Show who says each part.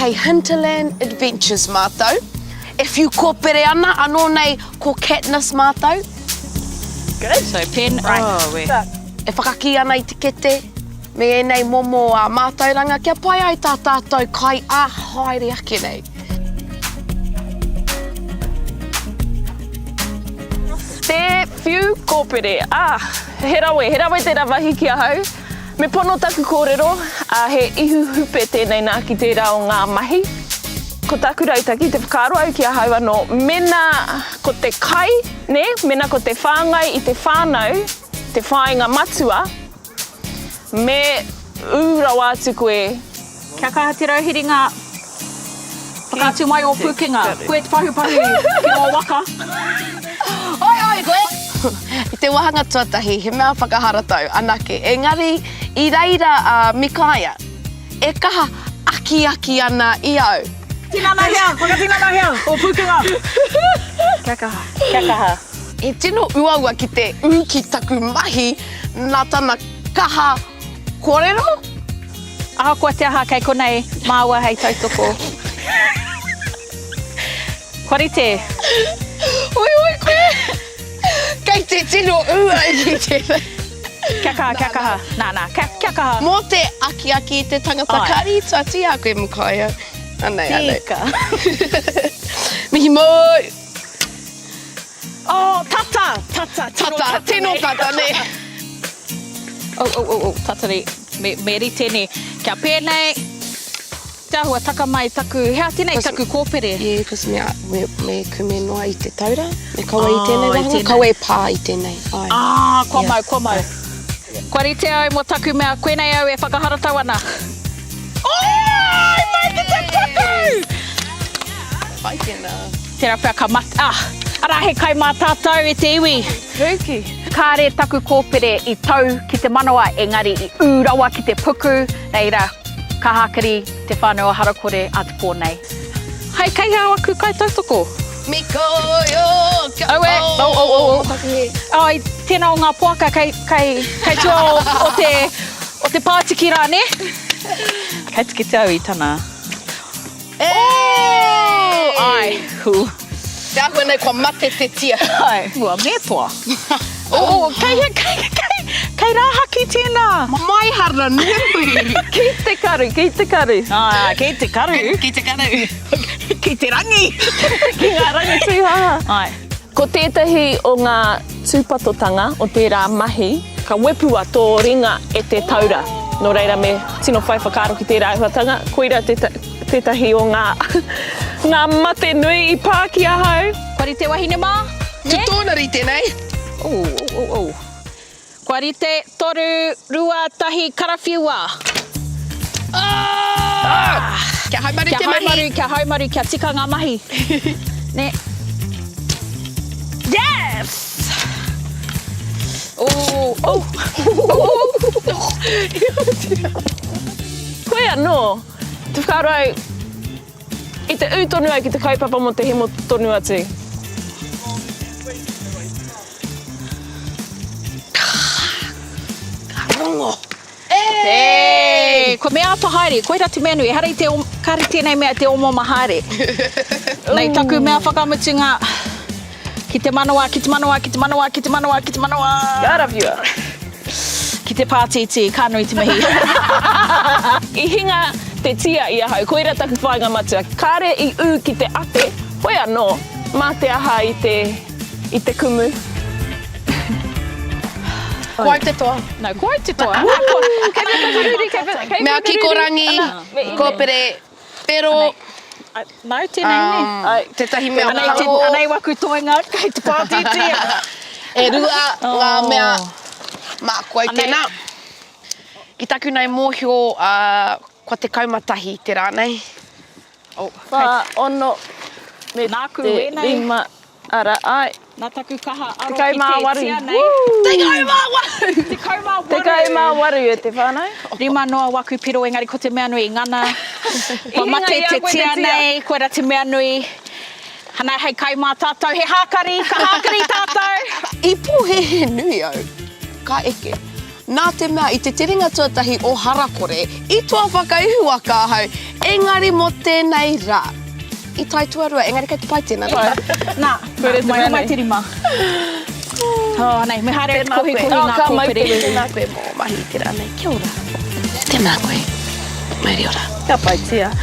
Speaker 1: kei Hinterland Adventures mātou. If you kōpere ana, anō nei ko Katniss mātou.
Speaker 2: Good. So pen, right. Oh,
Speaker 1: E whakaki ana I te kete, me e nei momo a mātauranga, kia pai ai tā tātou kai a haere ake nei.
Speaker 2: Te whiu kōpere. He rawe te rawahi kia hau. Me pono taku kōrero, he ihu hupe tēnei nā ki te rao ngā mahi. Ko taku rautaki te whakaaro au kia hau anō, mena ko te kai, ne? Mena ko te whāngai I te whānau, te whāinga matua, me ūrawa atu koe.
Speaker 3: Kia kaha te rauhiringa, whakaatu mai o Pukenga, koe te pahupahu ki o waka.
Speaker 1: Oi, koe! I te wahanga tuatahi, he mea whakaharatau, anake. Engari, I reira Mikaia, e kaha aki ana I au.
Speaker 3: Tinana hea, whakatinana hea, o Pukenga. Kia kaha.
Speaker 1: E tino uaua ki te ki taku mahi, nā tana kaha kōrero?
Speaker 3: Aha kua te aha kei konei, māua hei tautoko. Korite.
Speaker 1: Oi, koe! Kei te tino ua I te...
Speaker 3: Kia kaha. Nā, kia kaha.
Speaker 1: Mō te aki I te tangata kari, tati a koe Mikaia. Anei.
Speaker 3: Tika.
Speaker 1: Mihi moi!
Speaker 3: Oh, tata.
Speaker 1: Tino tata, ne.
Speaker 3: Tatari. Me rite ne. Kia pēnei. Te ahua taka mai taku, hea tēnei taku kōpere.
Speaker 1: Yeah, because me kume noa I te taura. Me kaua I tēnei wahanga, kaua e pā I tēnei.
Speaker 3: Kua mau. Kua rite au mo taku mea, koenei au e whakaharatau ana.
Speaker 1: Mai ki te taku! Pai tēnā.
Speaker 3: Tērā pēr ka mata. Ara he kai mā tātou e te iwi.
Speaker 1: Ruki.
Speaker 3: Kāre taku kōpere I tau ki te manawa, engari I ūrawa ki te puku, reira ka hakari te whānau a Harakore a te pōnei. Hei, kei hau aku kai tautoko.
Speaker 1: Miko yo!
Speaker 3: Ai, tēnā o ngā puaka kei tua o te pātiki rā, ne? Kei tiki te au I tana. Ai, hu.
Speaker 1: Te ahua nei kua mate te tia.
Speaker 3: Ai, mua me toa. Kei rā haki tēnā.
Speaker 1: Mai hara nui.
Speaker 2: Ki te karu.
Speaker 3: Kei te karu. Ki te rangi.
Speaker 2: Ki ngā rangi tūhaha.
Speaker 3: Ai.
Speaker 2: Ko tētahi o ngā tūpatotanga o tērā mahi, ka wepua tō ringa e te taura. Nō reira me tino whai whakaaro ki tērā iwatanga, koira tētahi o ngā mate nui I pāki a hau.
Speaker 3: Kori te wahine mā?
Speaker 1: Tutōna rite nei.
Speaker 3: Kua rite, toru, rua, tahi, karawhiua.
Speaker 1: Kia haumaru te mahi.
Speaker 3: Kia haumaru, kia tika ngā mahi. Ne. Yes!
Speaker 2: Koe anō, te whakaaro au, I te ūtonu au ki te kaupapa mo te himo tonu atu.
Speaker 1: Rongo.
Speaker 3: Ko mea pahaere, koira te mea nui, harai kari tēnei mea te omo mahaere. Nei taku mea whakamutunga ki te manawa.
Speaker 2: Arabia.
Speaker 3: Ki te pātiti, ka nui te mihi.
Speaker 2: I hinga te tia I ahau, koira taku whainga matua, kāre I ū ki te ate, koe anō, mā te aha I te kumu.
Speaker 1: Koe te toa.
Speaker 3: No, koe te toa.
Speaker 1: Mea kikorangi, kōpere, pero...
Speaker 3: Nau tēnei ne.
Speaker 1: Tētahi mea pango.
Speaker 3: Anei waku toenga, kei te pātiti.
Speaker 1: E rua ngā mea mā koe tēnā. Ki taku nei mōhio, kua te kaumatahi te rānei.
Speaker 2: Ono, me
Speaker 3: Nāku
Speaker 2: te
Speaker 3: wēnei.
Speaker 2: rima ara ai.
Speaker 3: Nā taku kaha aro
Speaker 2: Te kai
Speaker 3: ki
Speaker 2: mā
Speaker 3: te
Speaker 2: waru.
Speaker 3: tia nei.
Speaker 1: Te kaumā waru!
Speaker 3: Te kaumā waru.
Speaker 2: Te kai mā waru e te whānau.
Speaker 3: Rima noa waku piro, engari ko te mea nui ngana. Ko
Speaker 2: hinga
Speaker 3: mate
Speaker 2: ia
Speaker 3: te
Speaker 2: koe te
Speaker 3: tia
Speaker 2: tia.
Speaker 3: nei, koera te mea nui. Hana hei kai mā tātou, he hākari, ka hākari tātou.
Speaker 1: I pōhehe nui au, ka eke. Nā te mea, I te tiringa tuatahi o Harakore, I tua whakaihu aka hau, Engari mo tēnei rā. I tai tuarua, engari kei te pai tēnā rā.
Speaker 3: Nā, mai mai te rima. Nei, me haere kohi nā kōpere.
Speaker 1: Tēnā koe mō mahi ki rā nei. Kia ora. Tēnā koe. Mai ri ora.
Speaker 3: Ka pai tia.